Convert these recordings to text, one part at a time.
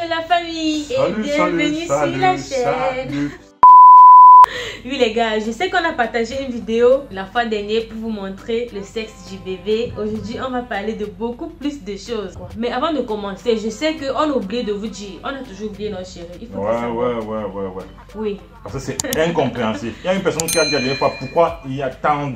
la famille Salut, et bienvenue sur la chaîne. Salut. Oui les gars, je sais qu'on a partagé une vidéo la fois dernière pour vous montrer le sexe du bébé. Aujourd'hui on va parler de beaucoup plus de choses. Mais avant de commencer, je sais qu'on a oublié de vous dire, on a toujours oublié notre chérie. Il faut Ouais. Oui. Parce que c'est incompréhensible. Il y a une personne qui a dit la dernière fois pourquoi il y a tant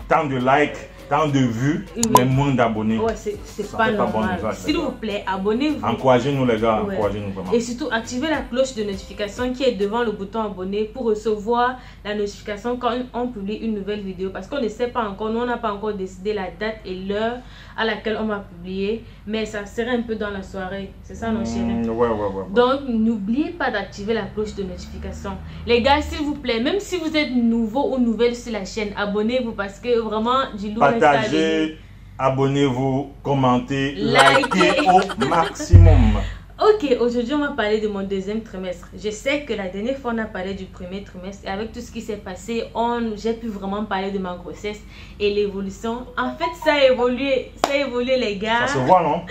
tant de likes, tant de vues, mais moins d'abonnés. Ouais, c'est pas normal. S'il vous plaît, abonnez-vous. Encouragez-nous les gars, encouragez-nous vraiment. Et surtout, activez la cloche de notification qui est devant le bouton abonner pour recevoir la notification quand on publie une nouvelle vidéo. Parce qu'on ne sait pas encore, nous on n'a pas encore décidé la date et l'heure à laquelle on va publier. Mais ça serait un peu dans la soirée. C'est ça, non chérie? Ouais. Donc, n'oubliez pas d'activer la cloche de notification. Les gars, s'il vous plaît, même si vous êtes nouveau ou nouvelle sur la chaîne, abonnez-vous parce que vraiment, du lourd reste à venir. Partagez, abonnez-vous, commentez, Likez. likez au maximum. Ok, aujourd'hui on va parler de mon deuxième trimestre. Je sais que la dernière fois on a parlé du premier trimestre et avec tout ce qui s'est passé, j'ai pu vraiment parler de ma grossesse et l'évolution. En fait, ça a évolué les gars. Ça se voit, non?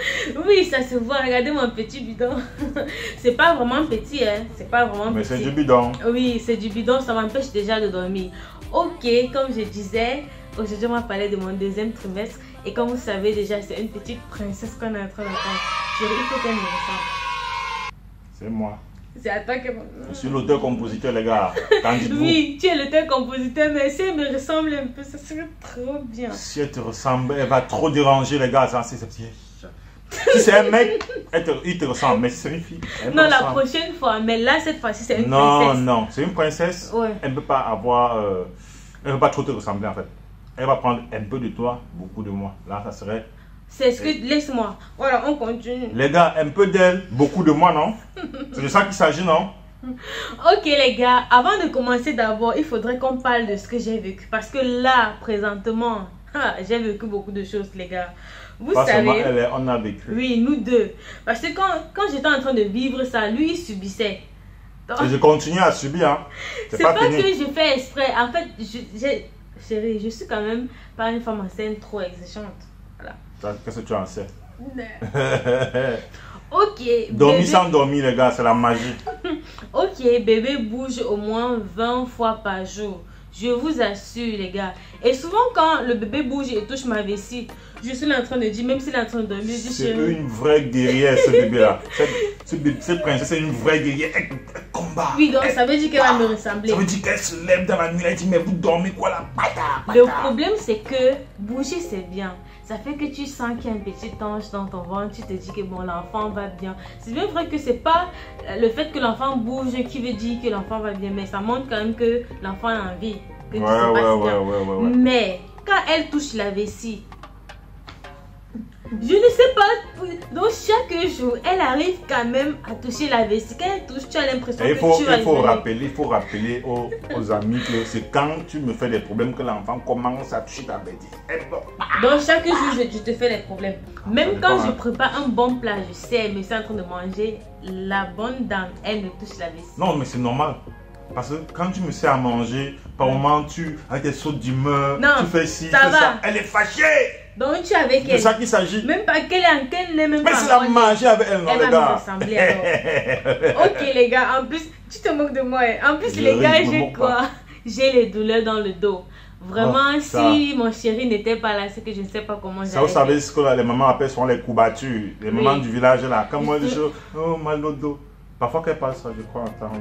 Oui, ça se voit. Regardez mon petit bidon. C'est pas vraiment petit, hein. C'est pas vraiment Mais petit. c'est du bidon. Oui, c'est du bidon, ça m'empêche déjà de dormir. Ok, comme je disais, aujourd'hui on va parler de mon deuxième trimestre. Et comme vous savez déjà, c'est une petite princesse qu'on est en train d'attendre. Il faut qu'elle me ressemble. C'est moi. C'est à toi que... Je suis l'auteur-compositeur, les gars. Oui, tu es l'auteur-compositeur, mais si elle me ressemble un peu, ça serait trop bien. Si elle te ressemble, elle va trop déranger, les gars. Si c'est un mec, il te ressemble, mais si c'est une fille. Non, la prochaine fois, mais là, cette fois-ci, c'est une princesse. Non, c'est une princesse. Ouais. Elle ne peut pas avoir. Elle ne peut pas trop te ressembler, en fait. Elle va prendre un peu de toi, beaucoup de moi. Là, ça serait. C'est ce que. Laisse-moi. Voilà, on continue. Les gars, un peu d'elle, beaucoup de moi, non? C'est de ça qu'il s'agit, non? Ok, les gars, avant de commencer d'abord, il faudrait qu'on parle de ce que j'ai vécu. Parce que là, présentement, j'ai vécu beaucoup de choses, les gars. Vous Pas savez. seulement elle, on a vécu. Oui, nous deux. Parce que quand j'étais en train de vivre ça, lui, il subissait. Donc, Et je continue à subir, hein. c'est pas fini. que je fais exprès. En fait, chérie, je suis quand même pas une femme enceinte trop exigeante. Voilà. Qu'est-ce que tu en sais? Ok. Dormir bébé... sans dormir, les gars, c'est la magie. Ok, bébé bouge au moins 20 fois par jour. Je vous assure, les gars. Et souvent, quand le bébé bouge et touche ma vessie, je suis en train de dire, même s'il est en train de dormir, je dis c'est une vraie guerrière, ce bébé-là. Cette princesse, c'est une vraie guerrière. Elle combat. Oui, donc ça veut dire qu'elle va me ressembler. Ça veut dire qu'elle se lève dans la nuit, elle dit, mais vous dormez quoi là? Le problème, c'est que bouger, c'est bien. Ça fait que tu sens qu'il y a un petit ange dans ton ventre. Tu te dis que bon, l'enfant va bien. C'est bien vrai que c'est pas le fait que l'enfant bouge qui veut dire que l'enfant va bien. Mais ça montre quand même que l'enfant a envie. Que tout se passe bien. Mais quand elle touche la vessie, je ne sais pas. Donc chaque jour, elle arrive quand même à toucher la vessie. Quand elle touche, tu as l'impression que tu vas il faut rappeler aux amis que c'est quand tu me fais des problèmes que l'enfant commence à toucher ta vessie. Donc chaque jour, je te fais des problèmes. Même quand je prépare un bon plat, je sais, mais c'est en train de manger, la bonne dame, elle me touche la vessie. Non, mais c'est normal. Parce que quand tu me sais à manger, par moment, avec des sautes d'humeur, tu fais ci, tu fais ça. Elle est fâchée. Donc tu es avec elle. C'est ça qu'il s'agit. Même pas qu'elle n'est même pas. Mais c'est la magie avec elle, non, les gars. Ressembler, alors. Ok, les gars, en plus, tu te moques de moi. En plus, les gars, j'ai quoi? J'ai les douleurs dans le dos. Vraiment, si mon chéri n'était pas là, c'est que je ne sais pas comment j'allais. Ça, vous savez ce que les mamans appellent souvent les courbatures. Les mamans du village, là. Comme moi, je dis, oh, mal au dos. Parfois qu'elle passe ça, je crois, entendre.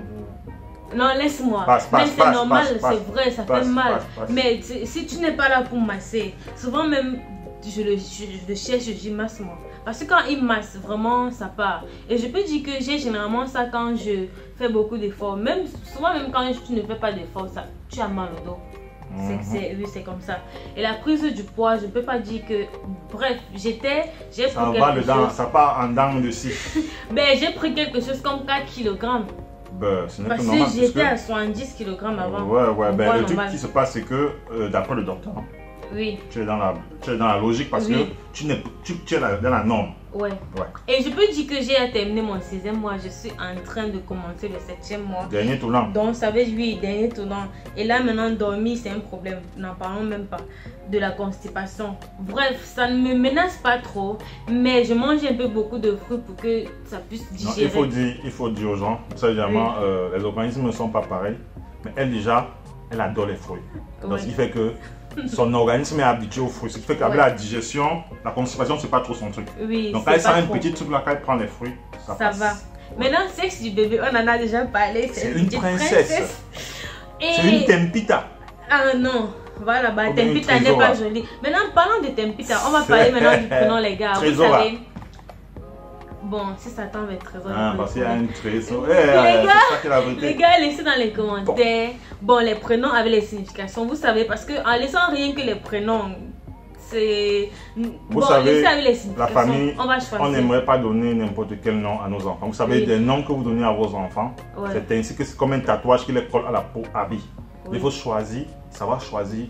Non, laisse-moi. Mais c'est normal, c'est vrai, ça fait mal. Mais si tu n'es pas là pour masser, souvent même, je le cherche, je dis masse-moi. Parce que quand il masse, vraiment, ça part. Et je peux dire que j'ai généralement ça quand je fais beaucoup d'efforts. Souvent même quand tu ne fais pas d'efforts, tu as mal au dos. Oui, c'est comme ça. Et la prise du poids, je ne peux pas dire que... Bref, j'ai pris quelque chose... Ça part en dents de scie. Mais j'ai pris quelque chose comme 4 kg. Parce que j'étais à 70 kg avant. Ouais. Le truc qui se passe, c'est que d'après le docteur, oui, tu es dans la logique parce que tu es dans la norme. Ouais. Et je peux dire que j'ai terminé mon 6e mois. Je suis en train de commencer le 7e mois. Dernier tournant. Donc, ça veut dire, oui, dernier tournant. Et là, maintenant, dormir, c'est un problème. N'en parlons même pas. De la constipation. Bref, ça ne me menace pas trop. Mais je mange un peu beaucoup de fruits pour que ça puisse digérer. Non, il faut dire aux gens, sérieusement, les organismes ne sont pas pareils. Mais elle, déjà, elle adore les fruits. Donc, ce qui fait que son organisme est habitué aux fruits. Ce qui fait qu'avec la digestion, la constipation, c'est pas trop son truc. Oui, donc, quand elle sent un petit truc là, quand elle prend les fruits, ça passe. Va. Maintenant, sexe du bébé, on en a déjà parlé. C'est une princesse. C'est une tempita. Ah non, voilà, bah, tempita n'est pas jolie. Maintenant, parlons de tempita. On va parler maintenant du prénom, les gars. Vous savez. Bon, si ça tombe être trésor. Ah, parce qu'il y a un trésor. Les gars, laissez dans les commentaires. Bon, les prénoms avec les significations. Vous savez, parce qu'en laissant rien que les prénoms, c'est. Vous savez, les la famille, on va choisir. On n'aimerait pas donner n'importe quel nom à nos enfants. Vous savez, des noms que vous donnez à vos enfants, c'est ainsi que c'est comme un tatouage qui les colle à la peau à vie. Il faut savoir choisir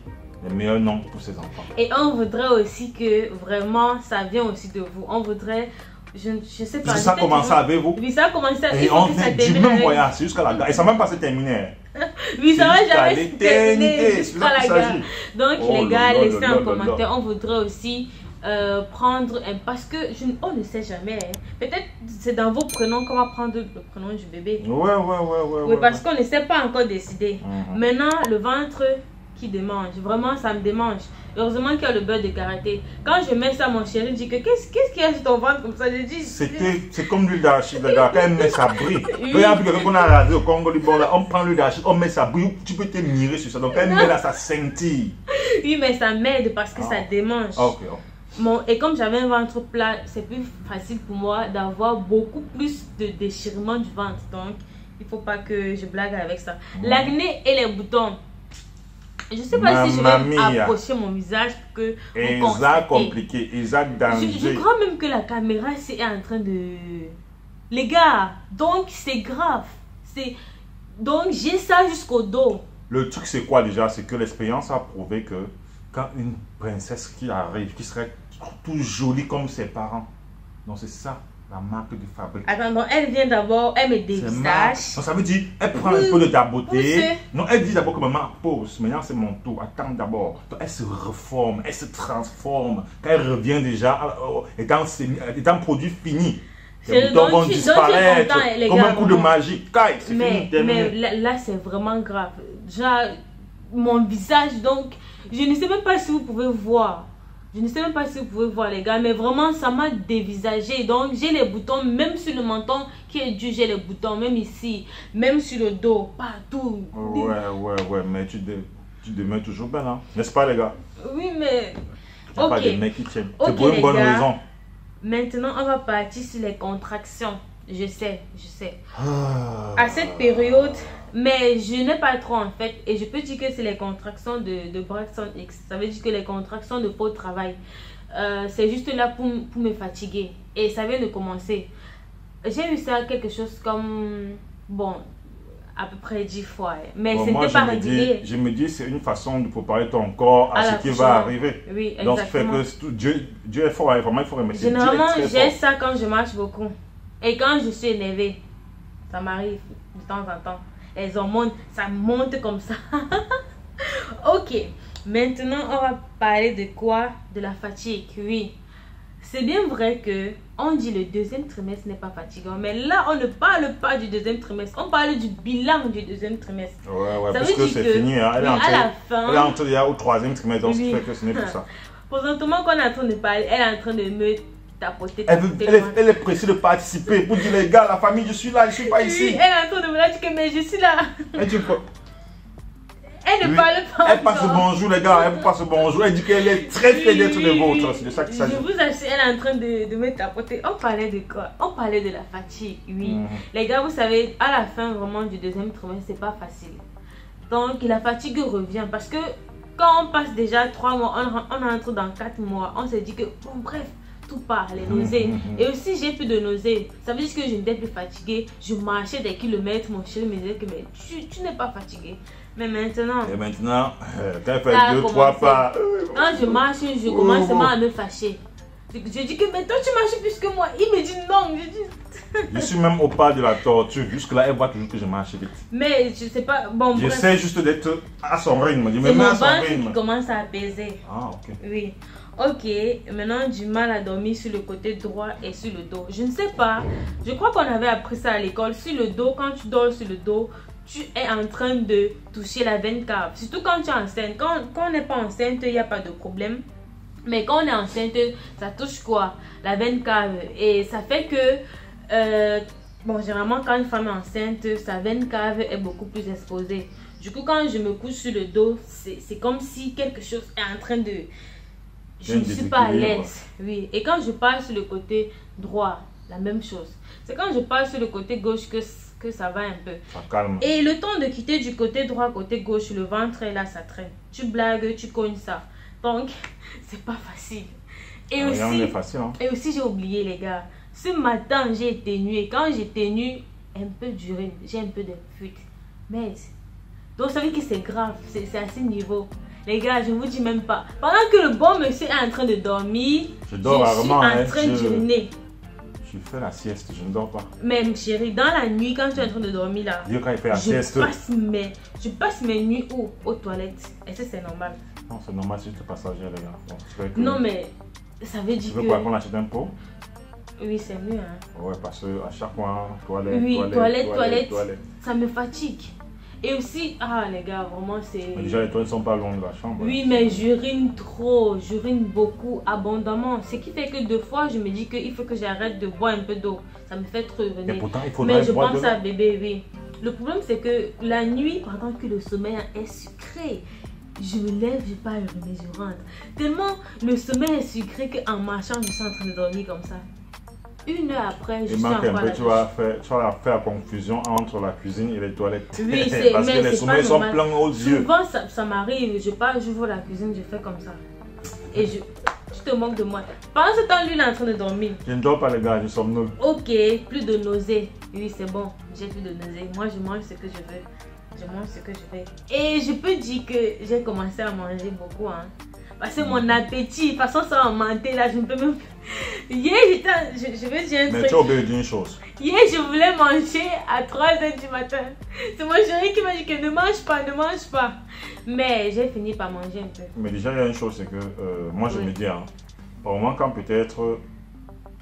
les meilleurs noms pour ses enfants. Et on voudrait aussi que vraiment ça vient aussi de vous. On voudrait. Je sais pas. Ça a commencé avec vous. Oui, ça a commencé avec vous. Et on vient du même voyage jusqu'à la gare. Et ça n'a même pas se terminer. Oui, ça va jamais se terminer jusqu'à la gare. Donc, les gars, laissez un commentaire. On voudrait aussi prendre un. Parce que on ne sait jamais. Peut-être c'est dans vos prénoms qu'on va prendre le prénom du bébé. Ouais. Oui, parce qu'on ne sait pas encore décider. Maintenant, le ventre qui démange. Vraiment, ça me démange. Heureusement qu'il y a le beurre de karaté. Quand je mets ça, mon chéri dit que qu'est-ce qu'il y a sur ton ventre comme ça? Je dis. C'est comme l'huile d'arachide. Quand elle met ça brille. Par exemple, quand on a rasé au Congo, on prend l'huile d'arachide, on met ça brille. Tu peux te mirer sur ça. Donc, elle met là, ça scintille. Oui, mais ça m'aide parce que ça démange. Bon, et comme j'avais un ventre plat, c'est plus facile pour moi d'avoir beaucoup plus de déchirement du ventre. Donc, il ne faut pas que je blague avec ça. L'acné et les boutons. Je ne sais pas si je vais approcher mon visage pour que vous compliqué, danger. Je crois même que la caméra est en train de... Les gars, donc c'est grave. Donc j'ai ça jusqu'au dos. Le truc c'est quoi déjà? C'est que l'expérience a prouvé que quand une princesse qui arrive, qui serait tout jolie comme ses parents, donc c'est ça. La marque de fabrique. Attends, donc elle vient d'abord, elle me dévisage. Donc ça veut dire, elle prend un peu de ta beauté. Non, elle dit d'abord que maman pose. Maintenant c'est mon tour. Attends d'abord. Elle se reforme, elle se transforme. Quand elle revient déjà, étant produit fini. Les boutons vont disparaître. Comme un coup de magie. Mais là c'est vraiment grave. Genre, mon visage, donc, je ne sais même pas si vous pouvez voir. Je ne sais même pas si vous pouvez voir les gars, mais vraiment ça m'a dévisagé. Donc j'ai les boutons, même sur le menton qui est dû, j'ai les boutons, même ici, même sur le dos, partout. Ouais, mais tu demeures toujours belle, hein? N'est-ce pas les gars? Oui, mais... Il n'y a pas de mecs qui tiennent. C'est pour une bonne raison. Maintenant on va partir sur les contractions. Je sais. À cette période, mais je n'ai pas trop en fait. Et je peux dire que c'est les contractions de Braxton X. Ça veut dire que les contractions de faux travail. C'est juste là pour me fatiguer. Et ça vient de commencer. J'ai eu ça quelque chose comme... Bon, à peu près 10 fois. Mais c'était pas régulier. Je me dis c'est une façon de préparer ton corps à ce qui va arriver. Oui, exactement. Donc ça fait que Dieu est fort. Vraiment, il faut remettre. Généralement, j'ai ça quand je marche beaucoup. Et quand je suis énervée, ça m'arrive de temps en temps. Les hormones, ça monte comme ça. Ok, maintenant on va parler de quoi? De la fatigue, oui. C'est bien vrai que on dit le deuxième trimestre n'est pas fatigant. Mais là, on ne parle pas du deuxième trimestre. On parle du bilan du deuxième trimestre. Ouais, parce que c'est fini. Hein. Elle est entrée déjà au troisième trimestre, donc ça fait que ce n'est plus ça. Présentement, quand on est en train de parler, elle est en train de me... Elle est pressée de participer pour dire les gars, la famille, je suis là, je suis pas ici. Elle est en train de me dire que mais je suis là. Elle ne parle pas. Elle passe bonjour les gars, elle passe bonjour. Elle dit qu'elle est très fière d'être de vôtre. C'est de ça qu'il s'agit. Je vous assure, elle est en train de me tapoter. On parlait de quoi? On parlait de la fatigue, oui. Les gars, vous savez, à la fin vraiment du deuxième trimestre, c'est pas facile. Donc la fatigue revient parce que quand on passe déjà 3 mois, on entre dans 4 mois, on se dit que bon bref. Tout part, les nausées. Et aussi, j'ai plus de nausées. Ça veut dire que je n'étais plus fatiguée. Je marchais des kilomètres. Mon chéri me disait que mais tu n'es pas fatiguée. Mais maintenant... Et maintenant, quand elle fait 2-3 pas... Quand je marche, je commence à me fâcher. Je dis que mais toi tu marches plus que moi. Il me dit non. Je suis même au pas de la tortue. Jusque-là, elle voit toujours que je marche vite. Mais je sais pas. Bon, j'essaie juste d'être à son rythme. C'est mon ventre qui commence à apaiser. Ah, ok. Oui. Ok, maintenant du mal à dormir sur le côté droit et sur le dos. Je ne sais pas. Je crois qu'on avait appris ça à l'école. Sur le dos, quand tu dors sur le dos, tu es en train de toucher la veine cave. Surtout quand tu es enceinte. Quand on n'est pas enceinte, il n'y a pas de problème. Mais quand on est enceinte, ça touche quoi? La veine cave. Et ça fait que, bon, généralement, quand une femme est enceinte, sa veine cave est beaucoup plus exposée. Du coup, quand je me couche sur le dos, c'est comme si quelque chose est en train de... Je ne suis pas à l'aise. Oui. Et quand je passe sur le côté droit, la même chose. C'est quand je passe sur le côté gauche que ça va un peu. Ça calme. Et le temps de quitter du côté droit, côté gauche, le ventre est là, ça traîne. Tu blagues, tu cognes ça. Donc, c'est pas facile. Et aussi, facile, hein. Et aussi, j'ai oublié, les gars. Ce matin, j'ai éternué. Quand j'éternue, un peu d'urine, j'ai un peu de fuite. Mais, donc ça veut dire que c'est grave. C'est à ce niveau. Les gars, je vous dis même pas. Pendant que le bon monsieur est en train de dormir, je dors rarement, suis en train d'uriner. Je fais la sieste, je ne dors pas. Même chérie, dans la nuit, quand tu es en train de dormir là, quand il fait la sieste, je passe mes nuits aux toilettes. Est-ce que c'est normal? Non, c'est normal, c'est juste passager, les gars. Donc, non, mais ça veut dire que... Tu veux quoi qu'on achète un pot? Oui, c'est mieux. Hein. Ouais, parce qu'à chaque fois, toilette, oui, toilette. Ça me fatigue. Et aussi, les gars, vraiment c'est... Mais déjà les toilettes sont pas loin de la chambre. Oui, mais j'urine trop, j'urine beaucoup, abondamment. Ce qui fait que deux fois, je me dis qu'il faut que j'arrête de boire un peu d'eau. Ça me fait trop uriner. Mais pourtant, il faudrait Mais je pense à bébé, oui. Le problème, c'est que la nuit, pendant que le sommeil est sucré, je me lève, je pars uriner, je rentre. Tellement le sommeil est sucré qu'en marchant, je suis en train de dormir comme ça. Une heure après, je suis un peu, tu vas faire confusion entre la cuisine et les toilettes. Oui, c'est parce que les sommeils sont pleins aux yeux. Souvent, ça m'arrive, j'ouvre la cuisine, je fais comme ça. Et je te moque de moi. Pendant ce temps, lui, il est en train de dormir. Je ne dors pas, les gars, je somnole. Ok, plus de nausées. Oui, c'est bon, j'ai plus de nausées. Moi, je mange ce que je veux. Je mange ce que je veux. Et je peux dire que j'ai commencé à manger beaucoup, hein. Parce que mon appétit, de toute façon, ça a augmenté là, je ne peux même plus. Hier, je veux dire un truc. Mais tu as oublié d'une chose. Hier, je voulais manger à 3h du matin. C'est mon chéri qui m'a dit que ne mange pas, ne mange pas. Mais j'ai fini par manger un peu. Mais déjà, il y a une chose, c'est que moi, je me dis, hein, au moment quand peut-être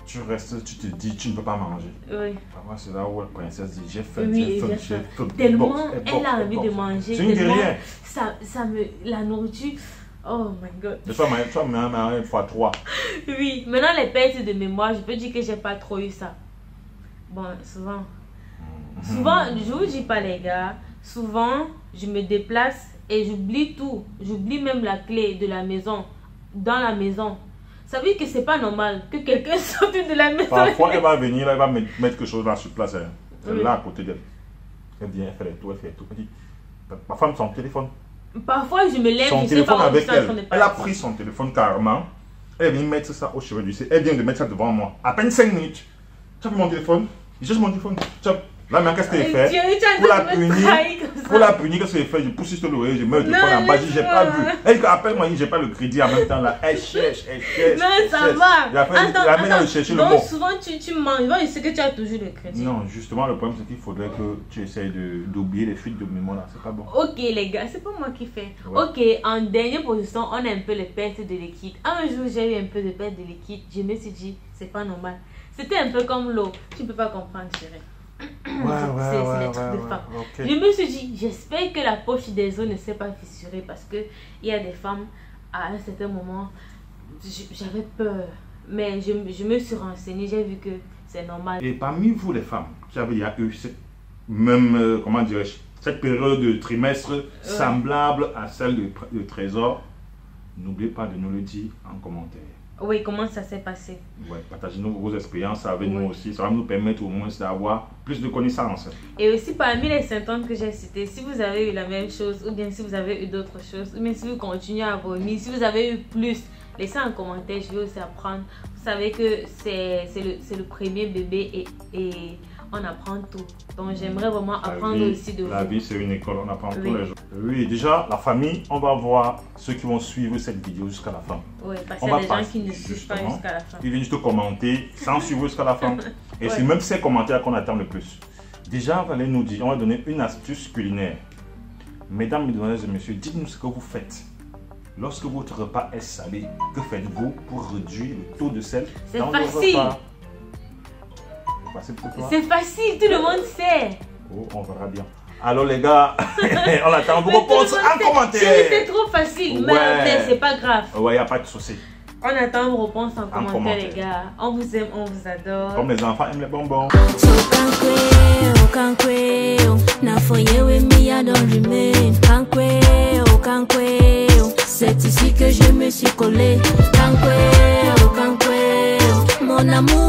tu restes, tu te dis, tu ne peux pas manger. Oui. Moi, c'est là où la princesse dit, j'ai faim, oui, j'ai faim. Tellement elle a envie de manger. C'est une guerrière. La nourriture. Oh my god. De toi, tu as même une fois 3. Oui, maintenant les pertes de mémoire, je peux dire que j'ai pas trop eu ça. Bon, souvent, je vous dis pas les gars, souvent je me déplace et j'oublie tout. J'oublie même la clé de la maison, dans la maison. Ça veut dire que c'est pas normal que quelqu'un sorte de la maison. Parfois elle va venir, elle va mettre quelque chose là sur place. Elle est là à côté d'elle. Elle vient, elle fait les tours, elle fait tout. Elle dit, ma femme, son téléphone. Parfois, je me lève, son téléphone avec elle. Elle a pris son téléphone carrément. Elle vient mettre ça au cheveu du C. Elle vient de mettre ça devant moi. À peine 5 minutes. Tu as vu mon téléphone? J'ai mon téléphone. Là, mais qu'est-ce qu'elle fait? Pour la punir, qu'est-ce qu'elle fait? Je pousse sur l'oreille, je mets le téléphone en bas, j'ai pas vu. Elle appelle moi, j'ai pas le crédit en même temps là. Elle cherche. Non, ça va. Attends, chercher le mot. Donc souvent tu manges, je sais que tu as toujours le crédit. Non, justement, le problème c'est qu'il faudrait que tu essayes d'oublier les fuites de mémoire là. C'est pas bon. Ok les gars, c'est pas moi qui fais. Ouais. Ok, en dernière position, on a un peu les pertes de liquide. Un jour, j'ai eu un peu de perte de liquide. Je me suis dit, c'est pas normal. C'était un peu comme l'eau. Tu peux pas comprendre, chérie. C'est les trucs de femmes. Okay. Je me suis dit, j'espère que la poche des os ne s'est pas fissurée parce que il y a des femmes, à un certain moment, j'avais peur. Mais je me suis renseignée, j'ai vu que c'est normal. Et parmi vous les femmes, il y a eu cette même, comment dirais-je, cette période de trimestre semblable à celle de Trésor. N'oubliez pas de nous le dire en commentaire. Oui, comment ça s'est passé? Oui, partagez-nous vos expériences avec nous aussi. Ça va nous permettre au moins d'avoir plus de connaissances. Et aussi, parmi les symptômes que j'ai cités, si vous avez eu la même chose, ou bien si vous avez eu d'autres choses, ou bien si vous continuez à vomir, si vous avez eu plus, laissez un commentaire, je vais aussi apprendre. Vous savez que c'est le premier bébé et on apprend tout. Donc j'aimerais vraiment apprendre aussi de vous. La vie c'est une école, on apprend tous les jours. Oui, déjà la famille, on va voir ceux qui vont suivre cette vidéo jusqu'à la fin. Oui, parce qu'il y a des gens qui ne suivent pas jusqu'à la fin. Ils viennent juste commenter sans suivre jusqu'à la fin. Et c'est même ces commentaires qu'on attend le plus. Déjà, on va nous dire, on va donner une astuce culinaire. Mesdames, mesdemoiselles et messieurs, dites-nous ce que vous faites. Lorsque votre repas est salé, que faites-vous pour réduire le taux de sel dans le repas? C'est facile, tout le monde sait. Oh, on verra bien. Alors les gars, on attend vos réponses en commentaire. C'est trop facile, mais c'est pas grave. Ouais, il n'y a pas de souci. On attend vos réponses en commentaire, les gars. On vous aime, on vous adore. Comme les enfants aiment les bonbons. C'est ici que je me suis collé. Mon amour.